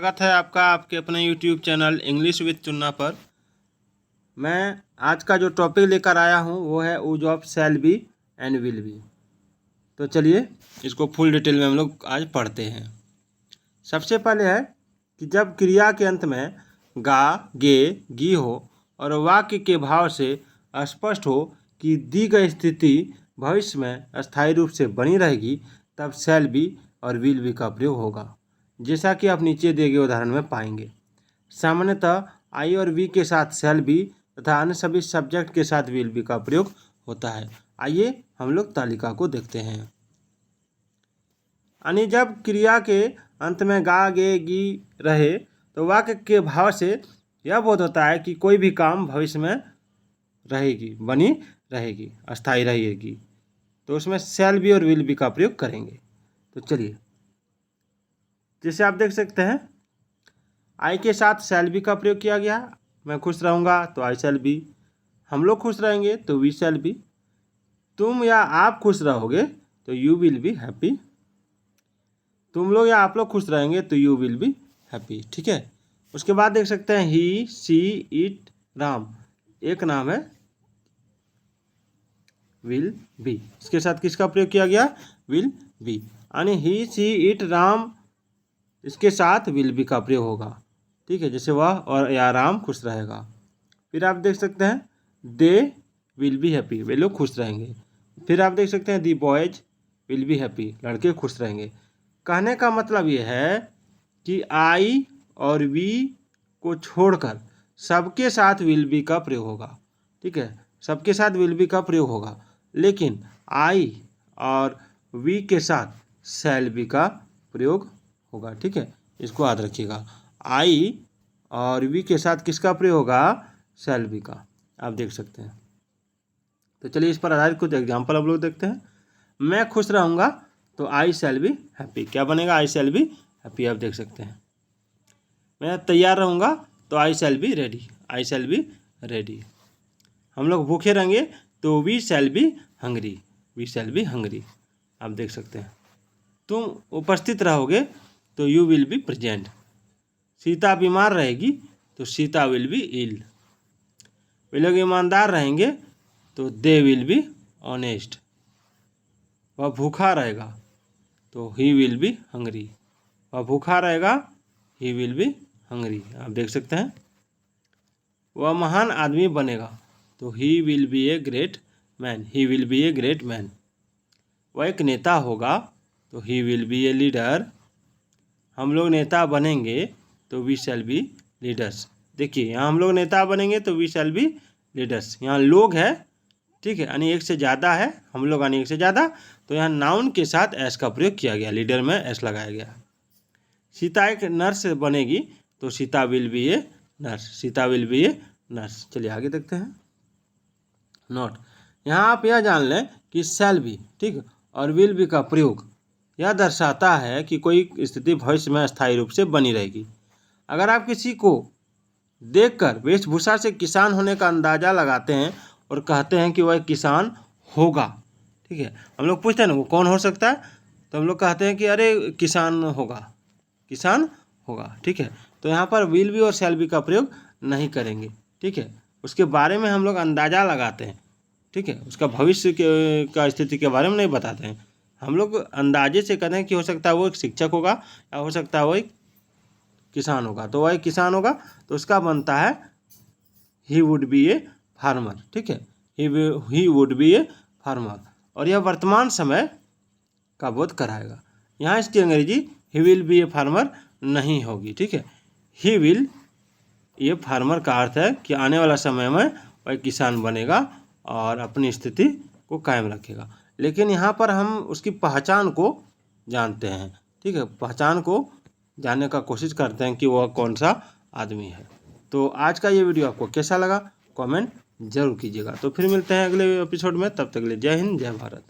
स्वागत है आपका आपके अपने YouTube channel English with Chunna पर। मैं आज का जो टॉपिक लेकर आया हूँ वो है use of shall be and will be. तो चलिए इसको फुल डिटेल में हम लोग आज पढ़ते हैं। सबसे पहले है कि जब क्रिया के अंत में गा, गे, गी हो और वाक्य के भाव से स्पष्ट हो कि दी गई स्थिति भविष्य में अस्थायी रूप से बनी रहेगी, तब शैल बी और विल बी का प्रयोग होगा, जैसा कि आप नीचे दिए गए उदाहरण में पाएंगे। सामान्यतः आई और वी के साथ शैल बी तथा अन्य सभी सब्जेक्ट के साथ विल बी का प्रयोग होता है। आइए हम लोग तालिका को देखते हैं। यानी जब क्रिया के अंत में गा, गे, गी रहे तो वाक्य के भाव से यह बोध होता है कि कोई भी काम भविष्य में रहेगी, बनी रहेगी, अस्थायी रहेगी, तो उसमें शैल बी और विल बी का प्रयोग करेंगे। तो चलिए, जैसे आप देख सकते हैं आई के साथ शैल बी का प्रयोग किया गया। मैं खुश रहूँगा तो आई शैल बी, हम लोग खुश रहेंगे तो वी शैल बी, तुम या आप खुश रहोगे तो यू विल बी हैप्पी, तुम लोग या आप लोग खुश रहेंगे तो यू विल बी हैप्पी। ठीक है। उसके बाद देख सकते हैं ही, सी, इट, राम, एक नाम है विल बी, इसके साथ किसका प्रयोग किया गया? Will be. यानी ही, सी, इट, राम, इसके साथ विल बी का प्रयोग होगा। ठीक है, जैसे वह और या राम खुश रहेगा। फिर आप देख सकते हैं दे विल बी हैप्पी, वे लोग खुश रहेंगे। फिर आप देख सकते हैं दी बॉयज विल बी हैप्पी, लड़के खुश रहेंगे। कहने का मतलब ये है कि आई और वी को छोड़कर सबके साथ विल बी का प्रयोग होगा। ठीक है, सबके साथ विल बी का प्रयोग होगा, लेकिन आई और वी के साथ शैल बी का प्रयोग होगा। ठीक है, इसको याद रखिएगा। आई और वी के साथ किसका प्रयोग होगा? शैल बी का। आप देख सकते हैं। तो चलिए इस पर आधारित कुछ एग्जाम्पल आप लोग देखते हैं। मैं खुश रहूँगा तो आई शैल बी हैप्पी, क्या बनेगा? I shall be happy. आप देख सकते हैं। मैं तैयार रहूँगा तो I shall be ready, I shall be ready. हम लोग भूखे रहेंगे तो we shall be hungry, we shall be hungry. आप देख सकते हैं। तुम उपस्थित रहोगे तो you will be present, Sita बीमार रहेगी तो सीता विल बी इल, वे लोग ईमानदार रहेंगे तो दे विल बी ऑनेस्ट, वह भूखा रहेगा तो ही विल बी हंगरी, वह भूखा रहेगा, ही विल बी हंगरी। आप देख सकते हैं। वह महान आदमी बनेगा तो he will be a great man, he will be a great man. वह एक नेता होगा तो he will be a leader, हम लोग नेता बनेंगे तो वी शैल बी लीडर्स। देखिए यहाँ हम लोग नेता बनेंगे तो वी शैल बी लीडर्स, यहाँ लोग है। ठीक है, यानी एक से ज़्यादा है, हम लोग यानी एक से ज़्यादा, तो यहाँ नाउन के साथ एस का प्रयोग किया गया, लीडर में एस लगाया गया। सीता एक नर्स बनेगी तो Sita will B a nurse, Sita will B a nurse. चलिए आगे देखते हैं। नोट, यहाँ आप यह जान लें कि शैल बी, ठीक, और विल बी का प्रयोग यह दर्शाता है कि कोई स्थिति भविष्य में अस्थायी रूप से बनी रहेगी। अगर आप किसी को देखकर वेशभूषा से किसान होने का अंदाजा लगाते हैं और कहते हैं कि वह किसान होगा, ठीक है, हम लोग पूछते हैं ना वो कौन हो सकता है, तो हम लोग कहते हैं कि अरे किसान होगा, किसान होगा। ठीक है, तो यहाँ पर विल बी और शैल बी का प्रयोग नहीं करेंगे। ठीक है, उसके बारे में हम लोग अंदाजा लगाते हैं। ठीक है, उसका भविष्य का स्थिति के बारे में नहीं बताते हैं, हम लोग अंदाजे से कहते हैं कि हो सकता है वो एक शिक्षक होगा या हो सकता है वो एक किसान होगा, तो वह किसान होगा तो उसका बनता है he would be a farmer. ठीक है, he would be a farmer, और यह वर्तमान समय का बोध कराएगा। यहाँ इसकी अंग्रेजी he will be a farmer नहीं होगी। ठीक है, ही विल, ये फार्मर का अर्थ है कि आने वाला समय में वह किसान बनेगा और अपनी स्थिति को कायम रखेगा, लेकिन यहाँ पर हम उसकी पहचान को जानते हैं। ठीक है, पहचान को जानने का कोशिश करते हैं कि वह कौन सा आदमी है। तो आज का ये वीडियो आपको कैसा लगा कमेंट जरूर कीजिएगा। तो फिर मिलते हैं अगले एपिसोड में, तब तक के लिए जय हिंद, जय भारत।